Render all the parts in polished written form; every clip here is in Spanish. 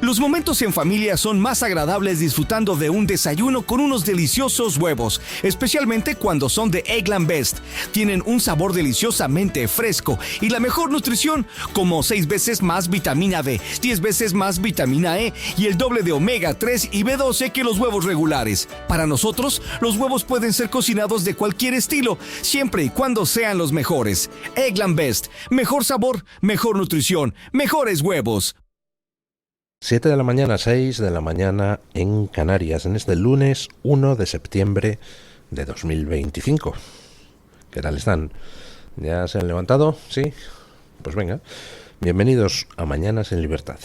Los momentos en familia son más agradables disfrutando de un desayuno con unos deliciosos huevos, especialmente cuando son de Eggland Best. Tienen un sabor deliciosamente fresco y la mejor nutrición, como 6 veces más vitamina D, 10 veces más vitamina E y el doble de omega 3 y B12 que los huevos regulares. Para nosotros, los huevos pueden ser cocinados de cualquier estilo, siempre y cuando sean los mejores. Eggland Best, mejor sabor, mejor nutrición, mejores huevos. 7 de la mañana, 6 de la mañana en Canarias, en este lunes 1 de septiembre de 2025. ¿Qué tal están? ¿Ya se han levantado? ¿Sí? Pues venga, bienvenidos a Mañanas en Libertad.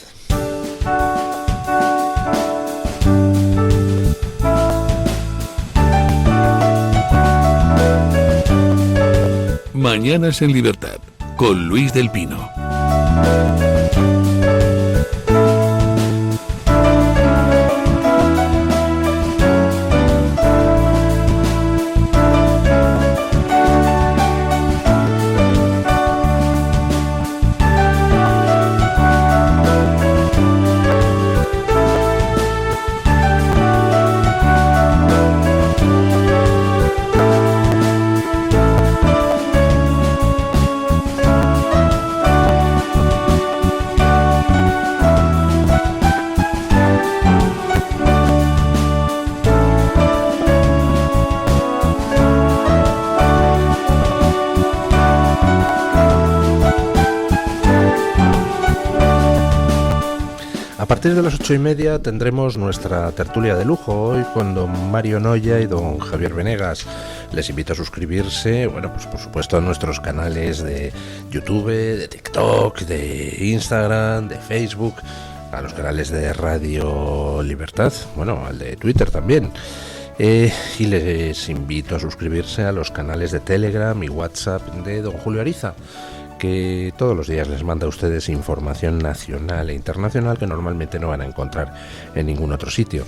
Mañanas en Libertad, con Luis del Pino. A partir de las 8:30 tendremos nuestra tertulia de lujo, hoy con don Mario Noya y don Javier Venegas. Les invito a suscribirse, bueno, pues por supuesto a nuestros canales de YouTube, de TikTok, de Instagram, de Facebook, a los canales de Radio Libertad, bueno, al de Twitter también. Y les invito a suscribirse a los canales de Telegram y WhatsApp de don Julio Ariza, que todos los días les manda a ustedes información nacional e internacional que normalmente no van a encontrar en ningún otro sitio.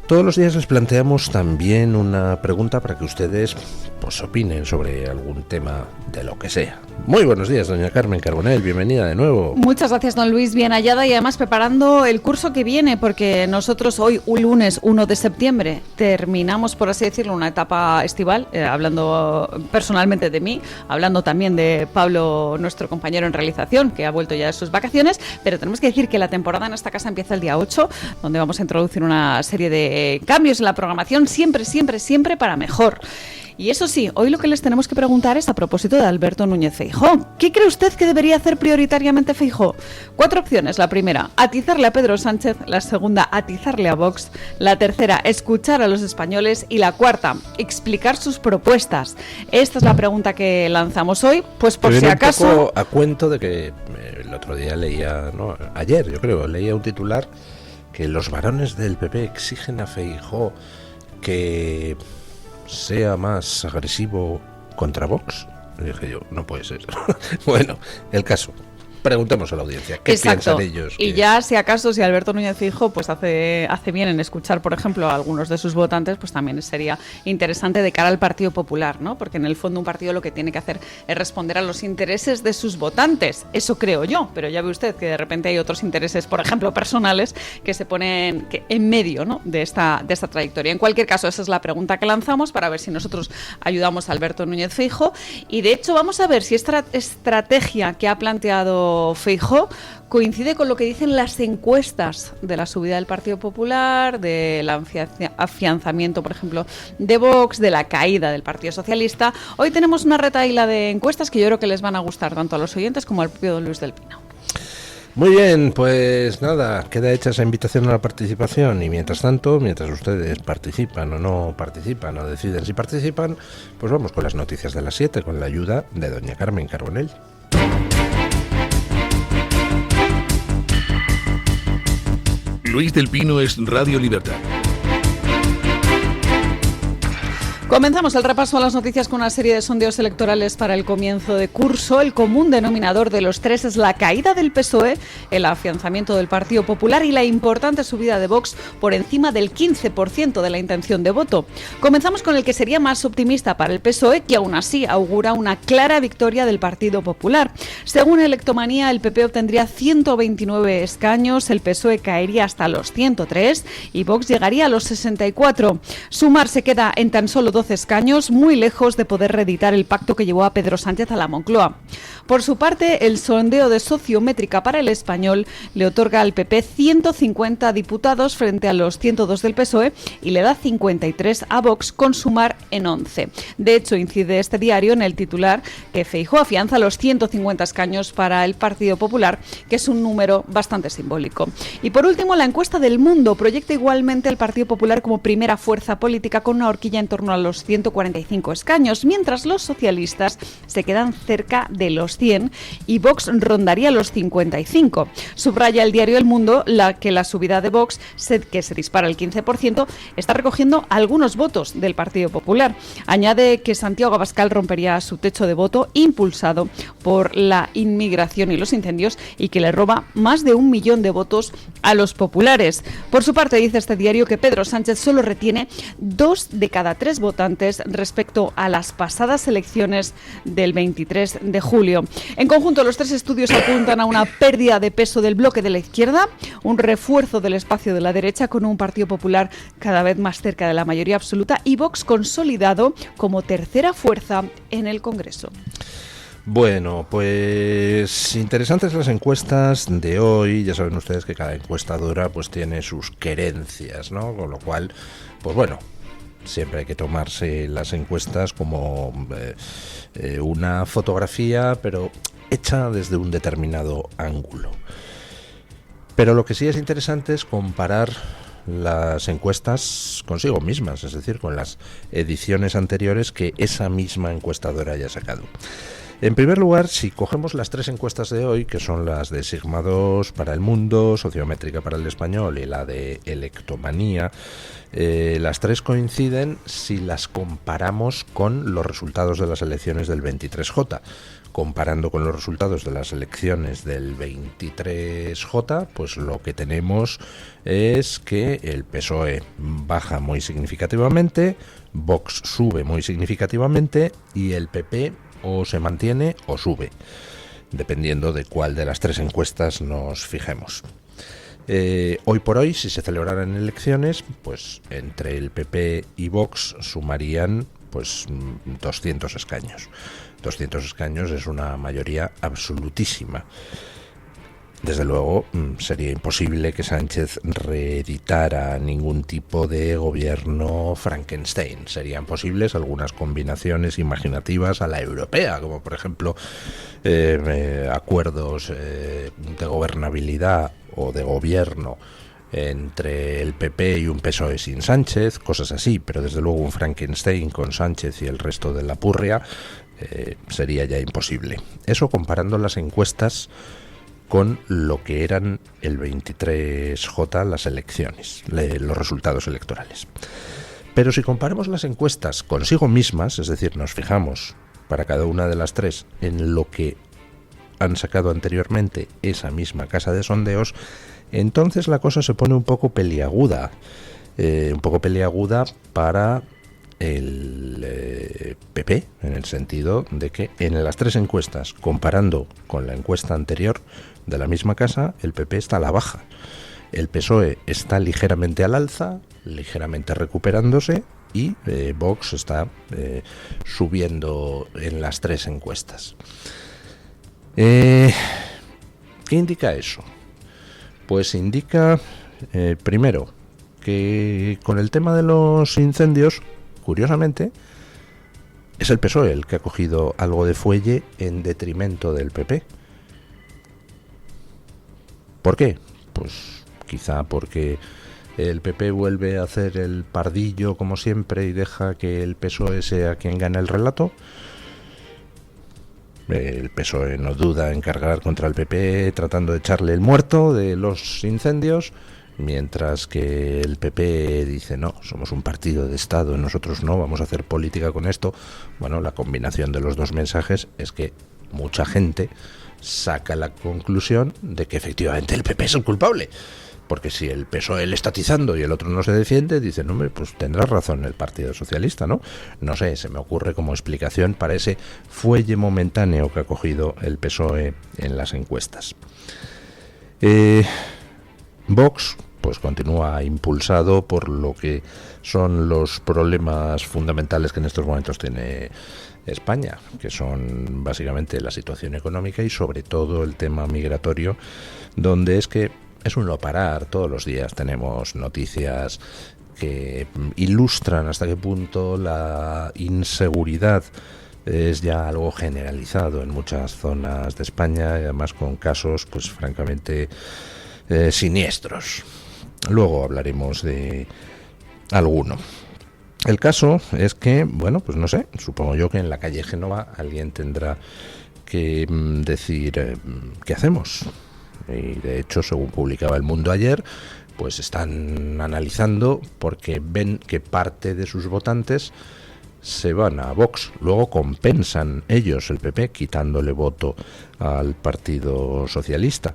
Todos los días les planteamos también una pregunta para que ustedes pues opinen sobre algún tema de lo que sea. Muy buenos días, doña Carmen Carbonell, bienvenida de nuevo. Muchas gracias, don Luis, bien hallada, y además preparando el curso que viene, porque nosotros hoy, un lunes 1 de septiembre, terminamos, por así decirlo, una etapa estival, hablando personalmente de mí, hablando también de Pablo, nuestro compañero en realización, que ha vuelto ya de sus vacaciones, pero tenemos que decir que la temporada en esta casa empieza el día 8, donde vamos a introducir una serie de cambios en la programación, siempre para mejor. Y eso sí, hoy lo que les tenemos que preguntar es a propósito de Alberto Núñez Feijóo. ¿Qué cree usted que debería hacer prioritariamente Feijóo? 4 opciones. La primera, atizarle a Pedro Sánchez. La segunda, atizarle a Vox. La tercera, escuchar a los españoles. Y la cuarta, explicar sus propuestas. Esta es la pregunta que lanzamos hoy, pues por si acaso... Un poco a cuento de que el otro día leía, no, ayer yo creo, leía un titular que los varones del PP exigen a Feijóo que sea más agresivo contra Vox. Y dije yo, no puede ser. Bueno, el caso. Preguntemos a la audiencia, ¿qué piensan ellos? Y ya, si acaso, si Alberto Núñez Feijóo pues hace bien en escuchar, por ejemplo, a algunos de sus votantes, pues también sería interesante de cara al Partido Popular, ¿no? Porque en el fondo un partido lo que tiene que hacer es responder a los intereses de sus votantes. Eso creo yo, pero ya ve usted que de repente hay otros intereses, por ejemplo, personales, que se ponen en medio, ¿no?, de esta trayectoria. En cualquier caso, esa es la pregunta que lanzamos para ver si nosotros ayudamos a Alberto Núñez Feijóo. Y de hecho, vamos a ver si esta estrategia que ha planteado Feijóo coincide con lo que dicen las encuestas de la subida del Partido Popular, del afianzamiento, por ejemplo, de Vox, de la caída del Partido Socialista. Hoy tenemos una retahíla de encuestas que yo creo que les van a gustar tanto a los oyentes como al propio don Luis del Pino. Muy bien, pues nada, queda hecha esa invitación a la participación, y mientras tanto, mientras ustedes participan o no participan o deciden si participan, pues vamos con las noticias de las 7 con la ayuda de doña Carmen Carbonell. Luis del Pino es Radio Libertad. Comenzamos el repaso a las noticias con una serie de sondeos electorales para el comienzo de curso. El común denominador de los tres es la caída del PSOE, el afianzamiento del Partido Popular y la importante subida de Vox por encima del 15% de la intención de voto. Comenzamos con el que sería más optimista para el PSOE, que aún así augura una clara victoria del Partido Popular. Según Electomanía, el PP obtendría 129 escaños, el PSOE caería hasta los 103 y Vox llegaría a los 64. Sumar se queda en tan solo 12 escaños, muy lejos de poder reeditar el pacto que llevó a Pedro Sánchez a la Moncloa. Por su parte, el sondeo de Sociométrica para el Español le otorga al PP 150 diputados frente a los 102 del PSOE y le da 53 a Vox, con Sumar en 11. De hecho, incide este diario en el titular que Feijóo afianza los 150 escaños para el Partido Popular, que es un número bastante simbólico. Y por último, la encuesta del Mundo proyecta igualmente al Partido Popular como primera fuerza política con una horquilla en torno a los 145 escaños, mientras los socialistas se quedan cerca de los 100 y Vox rondaría los 55. Subraya el diario El Mundo que la subida de Vox, que se dispara al 15%, está recogiendo algunos votos del Partido Popular. Añade que Santiago Abascal rompería su techo de voto impulsado por la inmigración y los incendios y que le roba más de 1 millón de votos a los populares. Por su parte, dice este diario que Pedro Sánchez solo retiene 2 de cada 3 votantes respecto a las pasadas elecciones del 23 de julio. En conjunto, los tres estudios apuntan a una pérdida de peso del bloque de la izquierda, un refuerzo del espacio de la derecha con un Partido Popular cada vez más cerca de la mayoría absoluta y Vox consolidado como tercera fuerza en el Congreso. Bueno, pues interesantes las encuestas de hoy. Ya saben ustedes que cada encuestadora pues tiene sus querencias, ¿no? Con lo cual, pues bueno, siempre hay que tomarse las encuestas como una fotografía, pero hecha desde un determinado ángulo. Pero lo que sí es interesante es comparar las encuestas consigo mismas, es decir, con las ediciones anteriores que esa misma encuestadora haya sacado. En primer lugar, si cogemos las 3 encuestas de hoy, que son las de Sigma 2 para El Mundo, Sociométrica para El Español y la de Electomanía, las 3 coinciden si las comparamos con los resultados de las elecciones del 23J. Comparando con los resultados de las elecciones del 23J, pues lo que tenemos es que el PSOE baja muy significativamente, Vox sube muy significativamente y el PP o se mantiene o sube, dependiendo de cuál de las 3 encuestas nos fijemos. Hoy por hoy, si se celebraran elecciones, pues entre el PP y Vox sumarían pues 200 escaños. 200 escaños es una mayoría absolutísima. Desde luego, sería imposible que Sánchez reeditara ningún tipo de gobierno Frankenstein. Serían posibles algunas combinaciones imaginativas a la europea, como por ejemplo acuerdos de gobernabilidad o de gobierno entre el PP y un PSOE sin Sánchez, cosas así, pero desde luego un Frankenstein con Sánchez y el resto de la purria sería ya imposible. Eso comparando las encuestas con lo que eran el 23J las elecciones, los resultados electorales. Pero si comparamos las encuestas consigo mismas, es decir, nos fijamos para cada una de las 3 en lo que han sacado anteriormente esa misma casa de sondeos, entonces la cosa se pone un poco peliaguda. Para el PP, en el sentido de que en las 3 encuestas, comparando con la encuesta anterior de la misma casa, el PP está a la baja. El PSOE está ligeramente al alza, ligeramente recuperándose, y Vox está subiendo en las 3 encuestas. ¿Qué indica eso? Pues indica, primero, que con el tema de los incendios, curiosamente, es el PSOE el que ha cogido algo de fuelle en detrimento del PP. ¿Por qué? Pues quizá porque el PP vuelve a hacer el pardillo como siempre y deja que el PSOE sea quien gane el relato. El PSOE no duda en cargar contra el PP tratando de echarle el muerto de los incendios. mientras que el PP dice no, somos un partido de Estado, nosotros no, vamos a hacer política con esto. Bueno, la combinación de los dos mensajes es que mucha gente saca la conclusión de que efectivamente el PP es el culpable. Porque si el PSOE le está atizando y el otro no se defiende, dicen, hombre, pues tendrá razón el Partido Socialista, ¿no? No sé, se me ocurre como explicación para ese fuelle momentáneo que ha cogido el PSOE en las encuestas. Vox, pues continúa impulsado por lo que son los problemas fundamentales que en estos momentos tiene España, que son básicamente la situación económica y sobre todo el tema migratorio, donde es que es un no parar. Todos los días tenemos noticias que ilustran hasta qué punto la inseguridad es ya algo generalizado en muchas zonas de España y además con casos pues francamente siniestros. Luego hablaremos de alguno. El caso es que, bueno, pues no sé, supongo yo que en la calle Génova alguien tendrá que decir qué hacemos. Y de hecho, según publicaba El Mundo ayer, pues están analizando porque ven que parte de sus votantes se van a Vox. Luego compensan ellos, el PP, quitándole voto al Partido Socialista.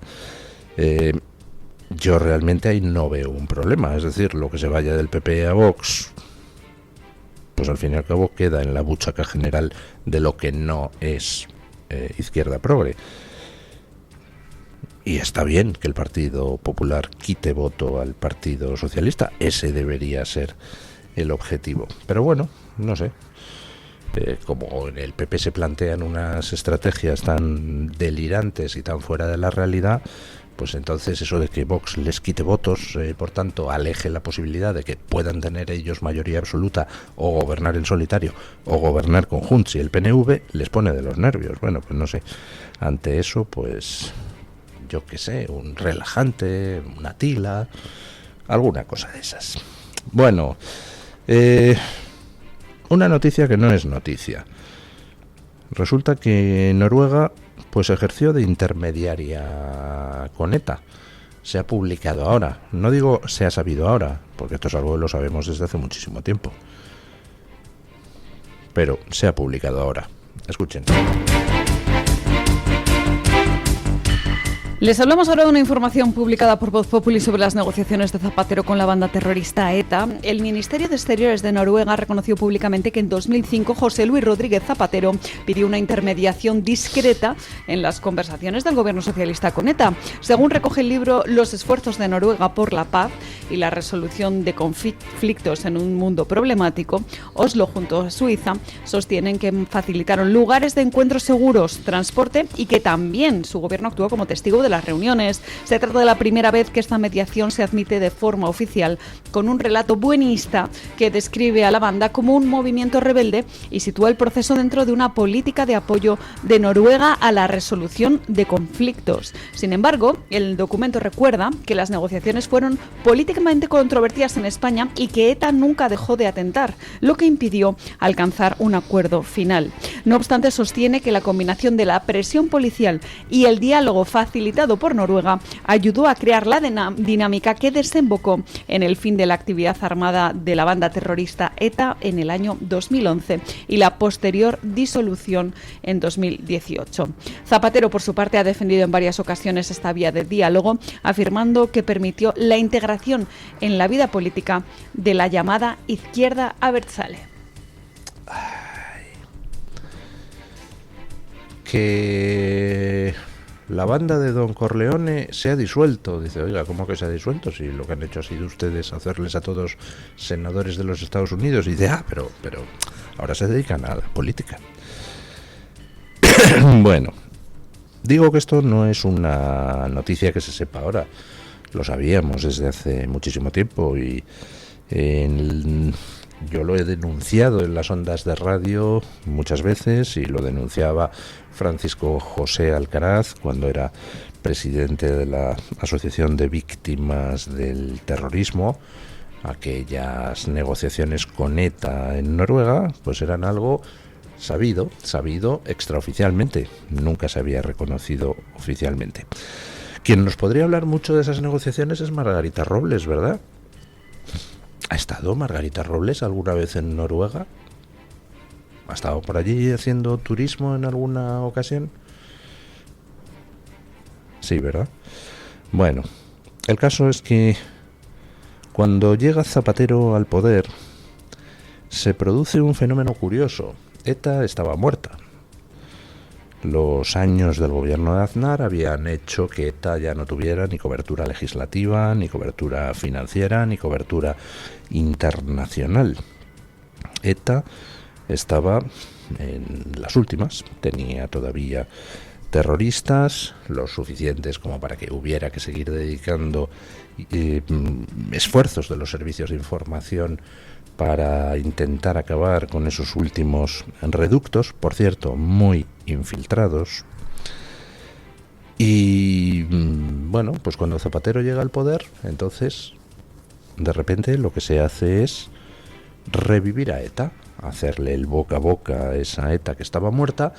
Yo realmente ahí no veo un problema. Es decir, lo que se vaya del PP a Vox, pues al fin y al cabo queda en la buchaca general de lo que no es izquierda progre. Y está bien que el Partido Popular quite voto al Partido Socialista. Ese debería ser el objetivo. Pero bueno, no sé. Como en el PP se plantean unas estrategias tan delirantes y tan fuera de la realidad, pues entonces eso de que Vox les quite votos, por tanto, aleje la posibilidad de que puedan tener ellos mayoría absoluta o gobernar en solitario o gobernar con Junts y el PNV, les pone de los nervios. Bueno, pues no sé. Ante eso, pues yo qué sé, un relajante, una tila, alguna cosa de esas. Bueno, una noticia que no es noticia. Resulta que Noruega pues ejerció de intermediaria con ETA. Se ha publicado ahora. No digo se ha sabido ahora, porque esto es algo que lo sabemos desde hace muchísimo tiempo. Pero se ha publicado ahora. Escuchen. Les hablamos ahora de una información publicada por Voz Populi sobre las negociaciones de Zapatero con la banda terrorista ETA. El Ministerio de Exteriores de Noruega reconoció públicamente que en 2005 José Luis Rodríguez Zapatero pidió una intermediación discreta en las conversaciones del gobierno socialista con ETA. Según recoge el libro Los esfuerzos de Noruega por la paz y la resolución de conflictos en un mundo problemático, Oslo junto a Suiza sostienen que facilitaron lugares de encuentros seguros, transporte y que también su gobierno actuó como testigo de las reuniones. Se trata de la primera vez que esta mediación se admite de forma oficial, con un relato buenista que describe a la banda como un movimiento rebelde y sitúa el proceso dentro de una política de apoyo de Noruega a la resolución de conflictos. Sin embargo, el documento recuerda que las negociaciones fueron políticamente controvertidas en España y que ETA nunca dejó de atentar, lo que impidió alcanzar un acuerdo final. No obstante, sostiene que la combinación de la presión policial y el diálogo facilitado por Noruega ayudó a crear la dinámica que desembocó en el fin de la actividad armada de la banda terrorista ETA en el año 2011 y la posterior disolución en 2018. Zapatero, por su parte, ha defendido en varias ocasiones esta vía de diálogo, afirmando que permitió la integración en la vida política de la llamada izquierda abertzale. Que la banda de Don Corleone se ha disuelto. Dice, oiga, ¿cómo que se ha disuelto? Si lo que han hecho ha sido ustedes hacerles a todos senadores de los Estados Unidos. Y dice, pero ahora se dedican a la política. Bueno, digo que esto no es una noticia que se sepa ahora. Lo sabíamos desde hace muchísimo tiempo y yo lo he denunciado en las ondas de radio muchas veces y lo denunciaba Francisco José Alcaraz cuando era presidente de la Asociación de Víctimas del Terrorismo. Aquellas negociaciones con ETA en Noruega pues eran algo sabido extraoficialmente, nunca se había reconocido oficialmente. Quien nos podría hablar mucho de esas negociaciones es Margarita Robles, ¿verdad? ¿Ha estado Margarita Robles alguna vez en Noruega? ¿Ha estado por allí haciendo turismo en alguna ocasión? Sí, ¿verdad? Bueno, el caso es que cuando llega Zapatero al poder, se produce un fenómeno curioso. ETA estaba muerta. Los años del gobierno de Aznar habían hecho que ETA ya no tuviera ni cobertura legislativa, ni cobertura financiera, ni cobertura internacional. ETA estaba en las últimas, tenía todavía terroristas, los suficientes como para que hubiera que seguir dedicando esfuerzos de los servicios de información para intentar acabar con esos últimos reductos, por cierto, muy infiltrados. Y bueno, pues cuando Zapatero llega al poder, entonces, de repente lo que se hace es revivir a ETA, hacerle el boca a boca a esa ETA que estaba muerta,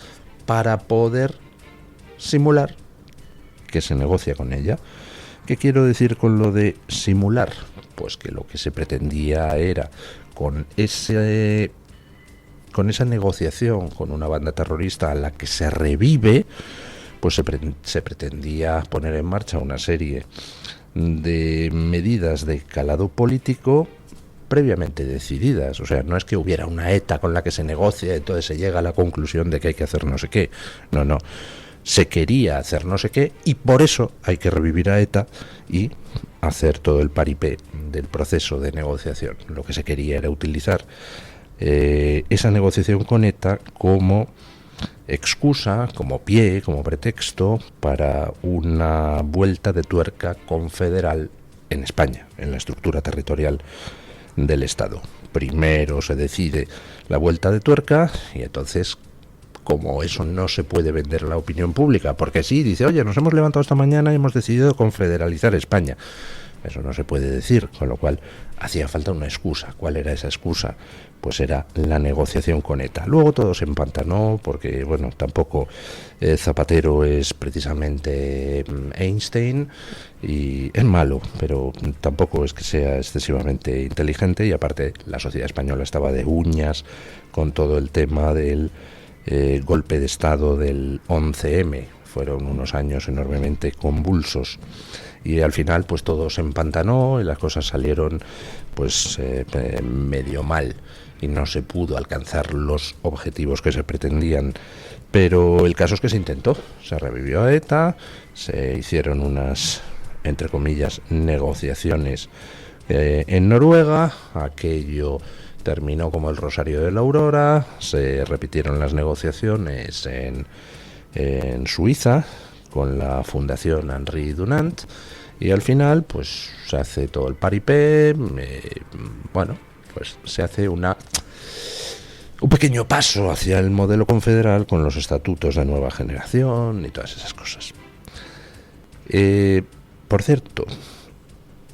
para poder simular que se negocia con ella. ¿Qué quiero decir con lo de simular? Pues que lo que se pretendía era con esa negociación con una banda terrorista a la que se revive, pues se pretendía poner en marcha una serie de medidas de calado político previamente decididas. O sea, no es que hubiera una ETA con la que se negocia y entonces se llega a la conclusión de que hay que hacer no sé qué. No. Se quería hacer no sé qué y por eso hay que revivir a ETA y hacer todo el paripé del proceso de negociación. Lo que se quería era utilizar esa negociación con ETA como excusa, como pie, como pretexto para una vuelta de tuerca confederal en España, en la estructura territorial del Estado. Primero se decide la vuelta de tuerca y entonces, como eso no se puede vender a la opinión pública, porque sí, dice, oye, nos hemos levantado esta mañana y hemos decidido confederalizar España. Eso no se puede decir, con lo cual hacía falta una excusa. ¿Cuál era esa excusa? Pues era la negociación con ETA. Luego todo se empantanó, porque, bueno, tampoco Zapatero es precisamente Einstein, y es malo, pero tampoco es que sea excesivamente inteligente, y aparte la sociedad española estaba de uñas con todo el tema del golpe de Estado del 11M. Fueron unos años enormemente convulsos y al final pues todo se empantanó y las cosas salieron pues medio mal y no se pudo alcanzar los objetivos que se pretendían, pero el caso es que se intentó, se revivió a ETA, se hicieron unas, entre comillas, negociaciones en Noruega, aquello terminó como el Rosario de la Aurora, se repitieron las negociaciones en Suiza con la Fundación Henri Dunant y al final pues se hace todo el paripé, bueno, pues se hace un pequeño paso hacia el modelo confederal con los estatutos de nueva generación y todas esas cosas. Por cierto,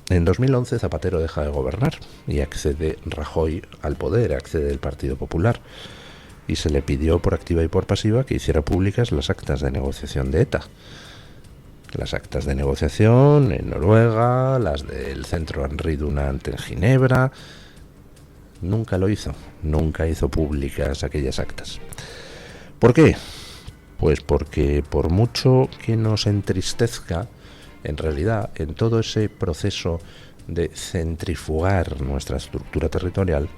en 2011 Zapatero deja de gobernar y accede Rajoy al poder, accede el Partido Popular y se le pidió por activa y por pasiva que hiciera públicas las actas de negociación de ETA. Las actas de negociación en Noruega, las del Centro Henri Dunant en Ginebra. Nunca lo hizo, nunca hizo públicas aquellas actas. ¿Por qué? Pues porque por mucho que nos entristezca, en realidad, en todo ese proceso de centrifugar nuestra estructura territorial,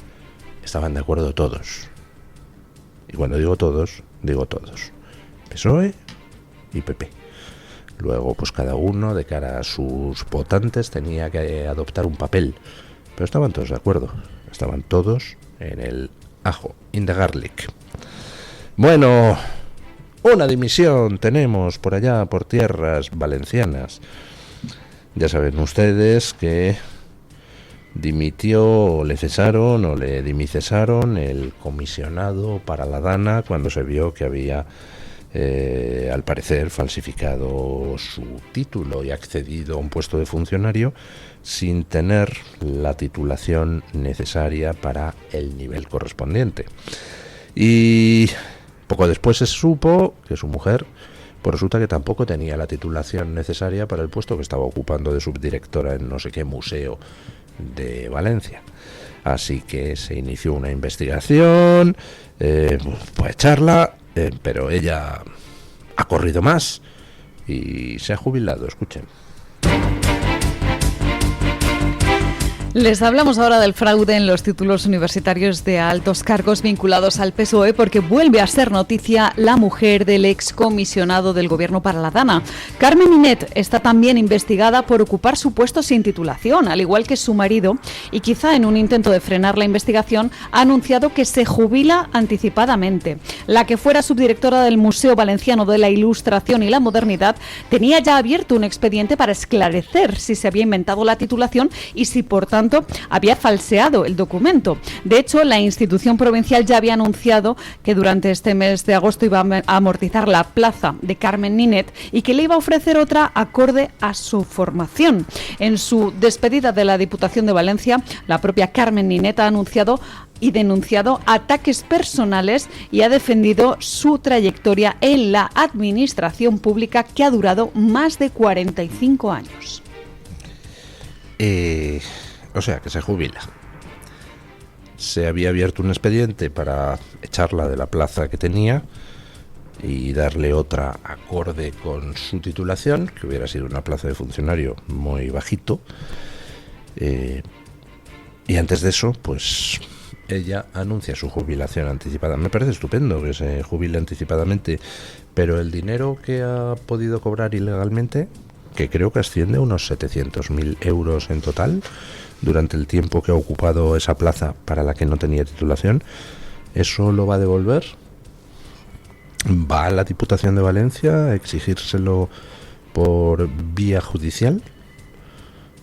estaban de acuerdo todos. Y cuando digo todos, PSOE y PP. Luego, pues cada uno, de cara a sus votantes, tenía que adoptar un papel. Pero estaban todos de acuerdo. Estaban todos en el ajo, in the garlic. Bueno, una dimisión tenemos por allá, por tierras valencianas. Ya saben ustedes que dimitió o le cesaron o le dimicesaron el comisionado para la Dana cuando se vio que había, al parecer, falsificado su título y accedido a un puesto de funcionario sin tener la titulación necesaria para el nivel correspondiente. Y poco después se supo que su mujer pues resulta que tampoco tenía la titulación necesaria para el puesto que estaba ocupando de subdirectora en no sé qué museo de Valencia. Así que se inició una investigación, puede echarla, pero ella ha corrido más y se ha jubilado, escuchen. Les hablamos ahora del fraude en los títulos universitarios de altos cargos vinculados al PSOE porque vuelve a ser noticia la mujer del excomisionado del Gobierno para la Dana. Carmen Ninet está también investigada por ocupar su puesto sin titulación, al igual que su marido, y quizá en un intento de frenar la investigación ha anunciado que se jubila anticipadamente. La que fuera subdirectora del Museo Valenciano de la Ilustración y la Modernidad tenía ya abierto un expediente para esclarecer si se había inventado la titulación y si, por tanto, había falseado el documento. De hecho, la institución provincial ya había anunciado que durante este mes de agosto iba a amortizar la plaza de Carmen Ninet y que le iba a ofrecer otra acorde a su formación. En su despedida de la Diputación de Valencia, la propia Carmen Ninet ha anunciado y denunciado ataques personales y ha defendido su trayectoria en la administración pública que ha durado más de 45 años. O sea, que se jubila. Se había abierto un expediente para echarla de la plaza que tenía y darle otra acorde con su titulación, que hubiera sido una plaza de funcionario muy bajito. Y antes de eso, pues ella anuncia su jubilación anticipada. Me parece estupendo que se jubile anticipadamente, pero el dinero que ha podido cobrar ilegalmente, que creo que asciende a unos 700.000 euros en total, durante el tiempo que ha ocupado esa plaza para la que no tenía titulación, ¿eso lo va a devolver? ¿Va a la Diputación de Valencia a exigírselo por vía judicial?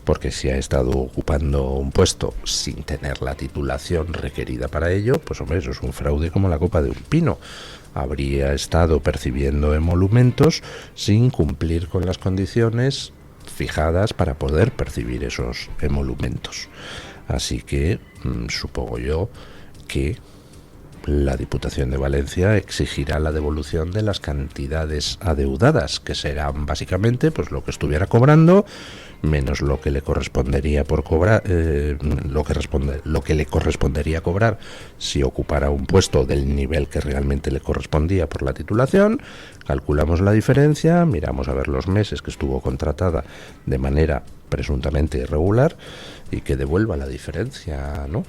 Porque si ha estado ocupando un puesto sin tener la titulación requerida para ello, pues hombre, eso es un fraude como la copa de un pino. Habría estado percibiendo emolumentos sin cumplir con las condiciones fijadas para poder percibir esos emolumentos. Así que supongo yo que la Diputación de Valencia exigirá la devolución de las cantidades adeudadas, que serán básicamente pues lo que estuviera cobrando menos lo que le correspondería por cobrar, lo que le correspondería cobrar si ocupara un puesto del nivel que realmente le correspondía por la titulación. Calculamos la diferencia, miramos a ver los meses que estuvo contratada de manera presuntamente irregular y que devuelva la diferencia, ¿no?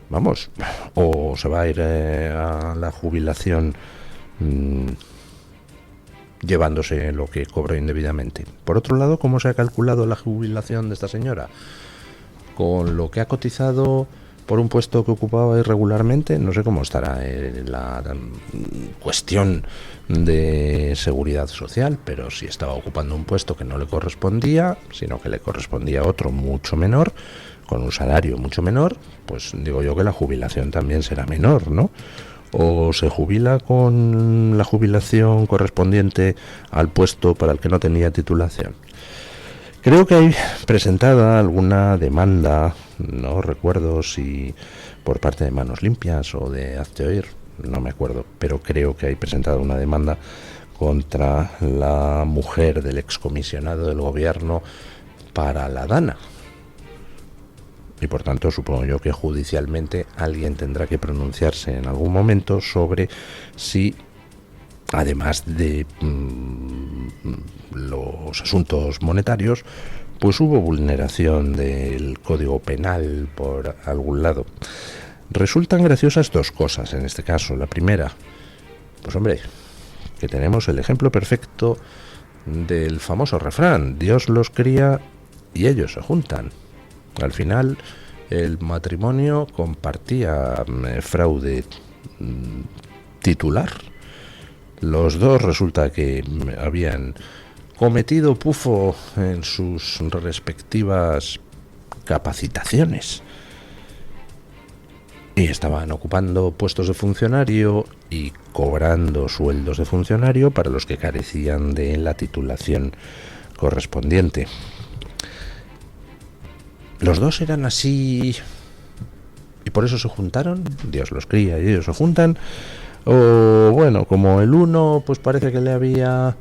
Vamos, o se va a ir a la jubilación llevándose lo que cobró indebidamente. Por otro lado, ¿cómo se ha calculado la jubilación de esta señora? Con lo que ha cotizado por un puesto que ocupaba irregularmente, no sé cómo estará la cuestión de seguridad social, pero si estaba ocupando un puesto que no le correspondía, sino que le correspondía otro mucho menor, con un salario mucho menor, pues digo yo que la jubilación también será menor, ¿no? O se jubila con la jubilación correspondiente al puesto para el que no tenía titulación. Creo que hay presentada alguna demanda, no recuerdo si por parte de Manos Limpias o de Hazte Oír, no me acuerdo, pero creo que hay presentada una demanda contra la mujer del excomisionado del gobierno para la Dana. Y por tanto supongo yo que judicialmente alguien tendrá que pronunciarse en algún momento sobre si, además de los asuntos monetarios, pues hubo vulneración del Código Penal por algún lado. Resultan graciosas dos cosas en este caso. La primera, pues hombre, que tenemos el ejemplo perfecto del famoso refrán: Dios los cría y ellos se juntan. Al final el matrimonio compartía fraude titular. Los dos resulta que habían cometido pufo en sus respectivas capacitaciones y estaban ocupando puestos de funcionario y cobrando sueldos de funcionario para los que carecían de la titulación correspondiente. Los dos eran así y por eso se juntaron. Dios los cría y ellos se juntan. O bueno, como el uno pues parece que le había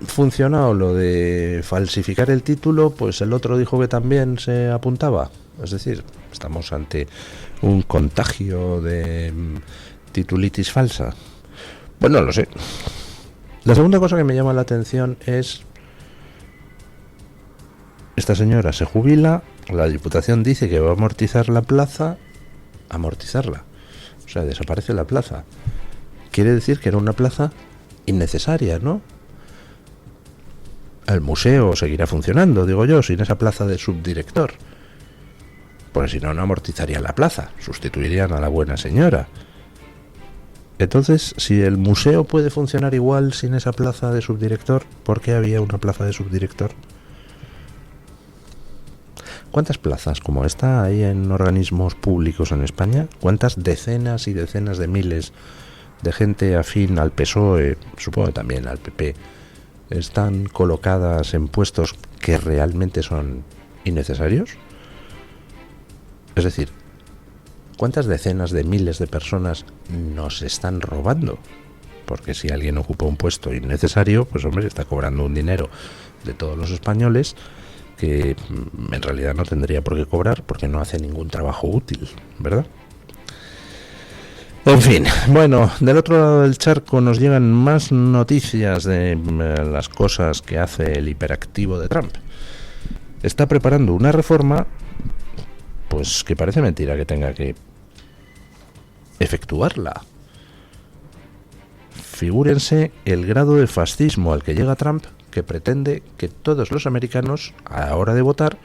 funcionado lo de falsificar el título, pues el otro dijo que también se apuntaba. Es decir, estamos ante un contagio de titulitis falsa. Pues no lo sé. La segunda cosa que me llama la atención es: esta señora se jubila, la Diputación dice que va a amortizar la plaza, amortizarla, o sea, desaparece la plaza. Quiere decir que era una plaza innecesaria, ¿no? El museo seguirá funcionando, digo yo, sin esa plaza de subdirector. Porque si no, no amortizarían la plaza, sustituirían a la buena señora. Entonces, si el museo puede funcionar igual sin esa plaza de subdirector, ¿por qué había una plaza de subdirector? ¿Cuántas plazas como esta hay en organismos públicos en España? ¿Cuántas decenas y decenas de miles de gente afín al PSOE, supongo que también al PP, están colocadas en puestos que realmente son innecesarios? Es decir, ¿cuántas decenas de miles de personas nos están robando? Porque si alguien ocupa un puesto innecesario, pues hombre, está cobrando un dinero de todos los españoles que en realidad no tendría por qué cobrar porque no hace ningún trabajo útil, ¿verdad? En fin, bueno, del otro lado del charco nos llegan más noticias de las cosas que hace el hiperactivo de Trump. Está preparando una reforma, pues que parece mentira que tenga que efectuarla. Figúrense el grado de fascismo al que llega Trump, que pretende que todos los americanos, a la hora de votar,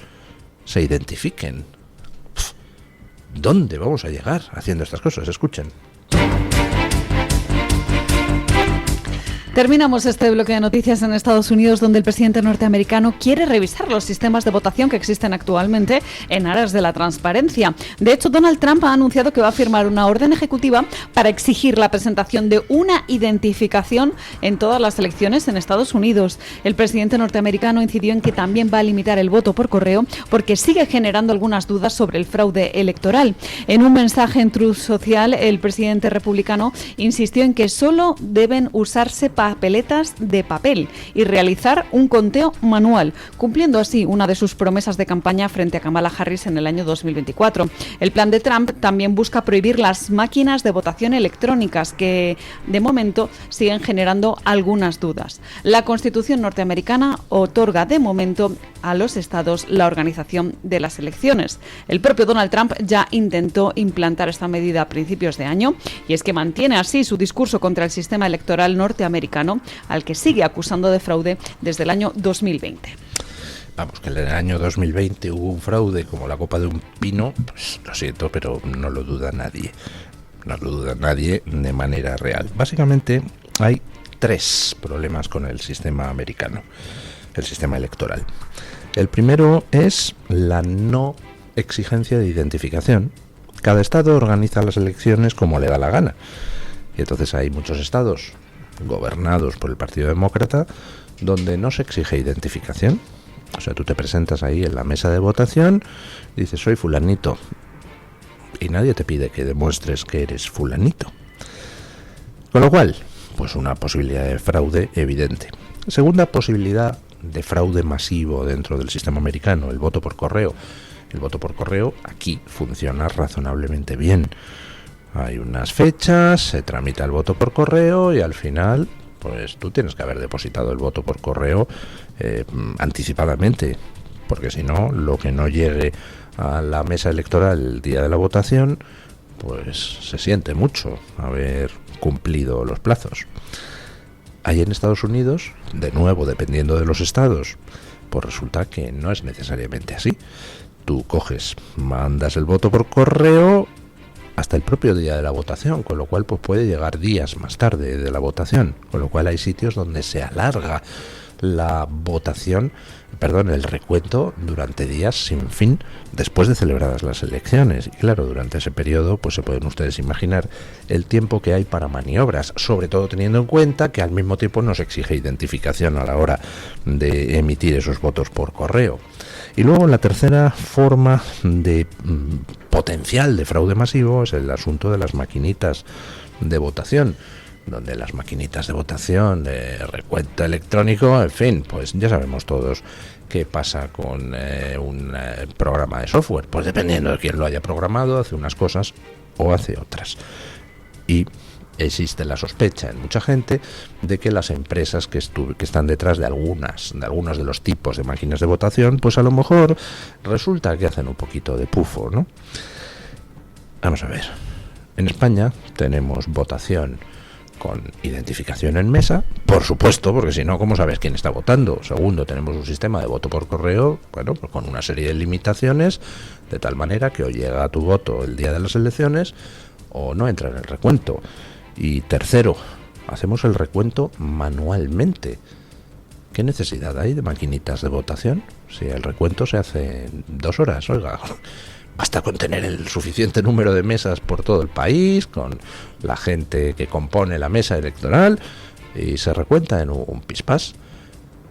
se identifiquen. ¿Dónde vamos a llegar haciendo estas cosas? Escuchen. Terminamos este bloque de noticias en Estados Unidos, donde el presidente norteamericano quiere revisar los sistemas de votación que existen actualmente en aras de la transparencia. De hecho, Donald Trump ha anunciado que va a firmar una orden ejecutiva para exigir la presentación de una identificación en todas las elecciones en Estados Unidos. El presidente norteamericano incidió en que también va a limitar el voto por correo porque sigue generando algunas dudas sobre el fraude electoral. En un mensaje en Truth Social, el presidente republicano insistió en que solo deben usarse papeletas de papel y realizar un conteo manual, cumpliendo así una de sus promesas de campaña frente a Kamala Harris en el año 2024. El plan de Trump también busca prohibir las máquinas de votación electrónicas que, de momento, siguen generando algunas dudas. La Constitución norteamericana otorga, de momento, a los estados la organización de las elecciones. El propio Donald Trump ya intentó implantar esta medida a principios de año, y es que mantiene así su discurso contra el sistema electoral norteamericano, al que sigue acusando de fraude desde el año 2020. Vamos, que en el año 2020 hubo un fraude como la copa de un pino, pues lo siento, pero no lo duda nadie. No lo duda nadie de manera real. Básicamente hay tres problemas con el sistema americano, el sistema electoral. El primero es la no exigencia de identificación. Cada estado organiza las elecciones como le da la gana. Y entonces hay muchos estados gobernados por el Partido Demócrata donde no se exige identificación. O sea, tú te presentas ahí en la mesa de votación y dices, soy fulanito, y nadie te pide que demuestres que eres fulanito. Con lo cual, pues una posibilidad de fraude evidente. Segunda posibilidad de fraude masivo dentro del sistema americano, el voto por correo. El voto por correo aquí funciona razonablemente bien. Hay unas fechas, se tramita el voto por correo y al final, pues tú tienes que haber depositado el voto por correo anticipadamente, porque si no, lo que no llegue a la mesa electoral el día de la votación, pues se siente mucho haber cumplido los plazos. Ahí en Estados Unidos, de nuevo, dependiendo de los estados, pues resulta que no es necesariamente así. Tú coges, mandas el voto por correo hasta el propio día de la votación, con lo cual pues puede llegar días más tarde de la votación, con lo cual hay sitios donde se alarga la votación, el recuento durante días sin fin después de celebradas las elecciones. Y claro, durante ese periodo pues se pueden ustedes imaginar el tiempo que hay para maniobras, sobre todo teniendo en cuenta que al mismo tiempo nos exige identificación a la hora de emitir esos votos por correo. Y luego la tercera forma de potencial de fraude masivo es el asunto de las maquinitas de votación, donde las maquinitas de votación, de recuento electrónico, en fin, pues ya sabemos todos qué pasa con un programa de software. Pues dependiendo de quién lo haya programado, hace unas cosas o hace otras. Y existe la sospecha en mucha gente de que las empresas que están detrás de algunos de los tipos de máquinas de votación, pues a lo mejor resulta que hacen un poquito de pufo, ¿no? Vamos a ver. En España tenemos votación con identificación en mesa, por supuesto, porque si no, ¿cómo sabes quién está votando? Segundo, tenemos un sistema de voto por correo, bueno, pues con una serie de limitaciones, de tal manera que o llega tu voto el día de las elecciones o no entra en el recuento. Y tercero, hacemos el recuento manualmente. ¿Qué necesidad hay de maquinitas de votación? Si el recuento se hace en 2 horas, oiga. Basta con tener el suficiente número de mesas por todo el país, con la gente que compone la mesa electoral, y se recuenta en un pispás.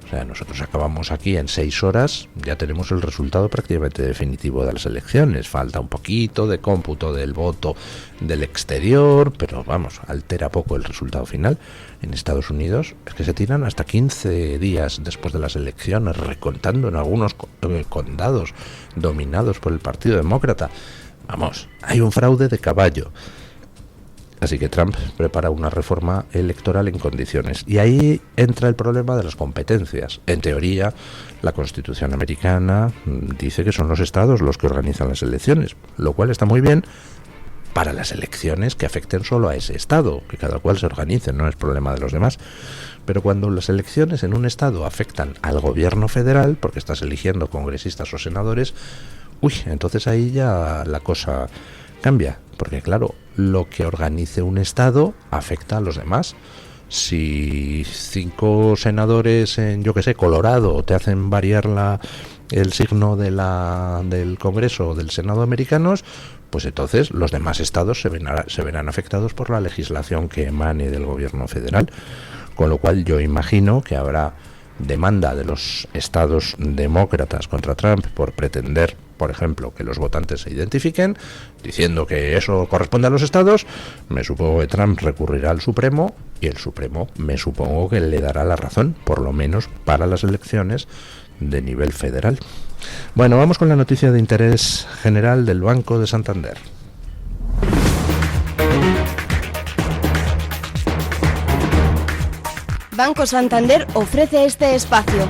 O sea, nosotros acabamos aquí en 6 horas, ya tenemos el resultado prácticamente definitivo de las elecciones. Falta un poquito de cómputo del voto del exterior, pero vamos, altera poco el resultado final. En Estados Unidos es que se tiran hasta 15 días después de las elecciones, recontando en algunos condados dominados por el Partido Demócrata. Vamos, hay un fraude de caballo. Así que Trump prepara una reforma electoral en condiciones. Y ahí entra el problema de las competencias. En teoría, la Constitución americana dice que son los estados los que organizan las elecciones, lo cual está muy bien para las elecciones que afecten solo a ese estado, que cada cual se organice, no es problema de los demás. Pero cuando las elecciones en un estado afectan al gobierno federal, porque estás eligiendo congresistas o senadores, entonces ahí ya la cosa cambia, porque claro, lo que organice un estado afecta a los demás. Si 5 senadores en, yo que sé, Colorado te hacen variar el signo del Congreso o del Senado americanos, pues entonces los demás estados se verán afectados por la legislación que emane del gobierno federal. Con lo cual yo imagino que habrá demanda de los estados demócratas contra Trump por pretender, por ejemplo, que los votantes se identifiquen, diciendo que eso corresponde a los estados. Me supongo que Trump recurrirá al Supremo y el Supremo me supongo que le dará la razón, por lo menos para las elecciones de nivel federal. Bueno, vamos con la noticia de interés general del Banco de Santander. Banco Santander ofrece este espacio.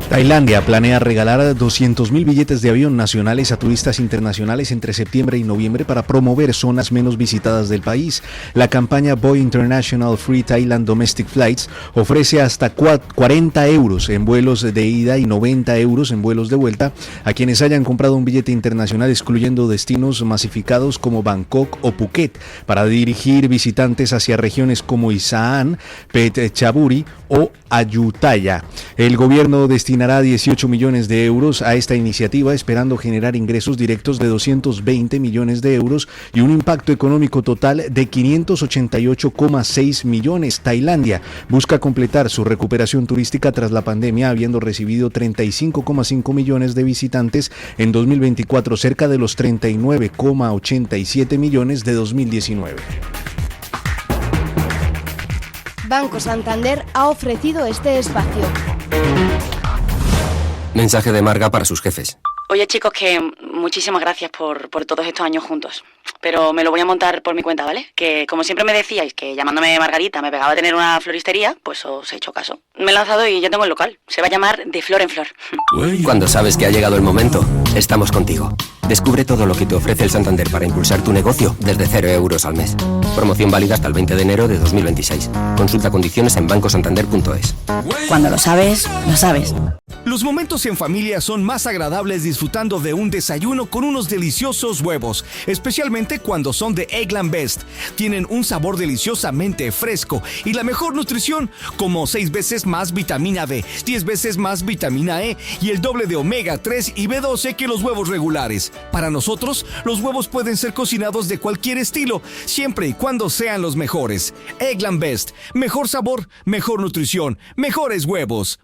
Tailandia planea regalar 200.000 billetes de avión nacionales a turistas internacionales entre septiembre y noviembre para promover zonas menos visitadas del país. La campaña Boy International Free Thailand Domestic Flights ofrece hasta 40 euros en vuelos de ida y 90 euros en vuelos de vuelta a quienes hayan comprado un billete internacional, excluyendo destinos masificados como Bangkok o Phuket, para dirigir visitantes hacia regiones como Isaan, Phetchaburi o Ayutthaya. El gobierno destinará 18 millones de euros a esta iniciativa, esperando generar ingresos directos de 220 millones de euros y un impacto económico total de 588,6 millones. Tailandia busca completar su recuperación turística tras la pandemia, habiendo recibido 35,5 millones de visitantes en 2024, cerca de los 39,87 millones de 2019. Banco Santander ha ofrecido este espacio. Mensaje de Marga para sus jefes. Oye, chicos, que muchísimas gracias por todos estos años juntos. Pero me lo voy a montar por mi cuenta, ¿vale? Que como siempre me decíais que llamándome Margarita me pegaba a tener una floristería, pues os he hecho caso. Me he lanzado y ya tengo el local. Se va a llamar De Flor en Flor. Cuando sabes que ha llegado el momento, estamos contigo. Descubre todo lo que te ofrece el Santander para impulsar tu negocio desde 0 euros al mes. Promoción válida hasta el 20 de enero de 2026. Consulta condiciones en bancosantander.es. Cuando lo sabes, lo sabes. Los momentos en familia son más agradables disfrutando de un desayuno con unos deliciosos huevos, especialmente cuando son de Eggland Best. Tienen un sabor deliciosamente fresco y la mejor nutrición, como 6 veces más vitamina B, 10 veces más vitamina E y el doble de omega 3 y B12 que los huevos regulares. Para nosotros, los huevos pueden ser cocinados de cualquier estilo, siempre y cuando sean los mejores. Eggland Best, mejor sabor, mejor nutrición, mejores huevos.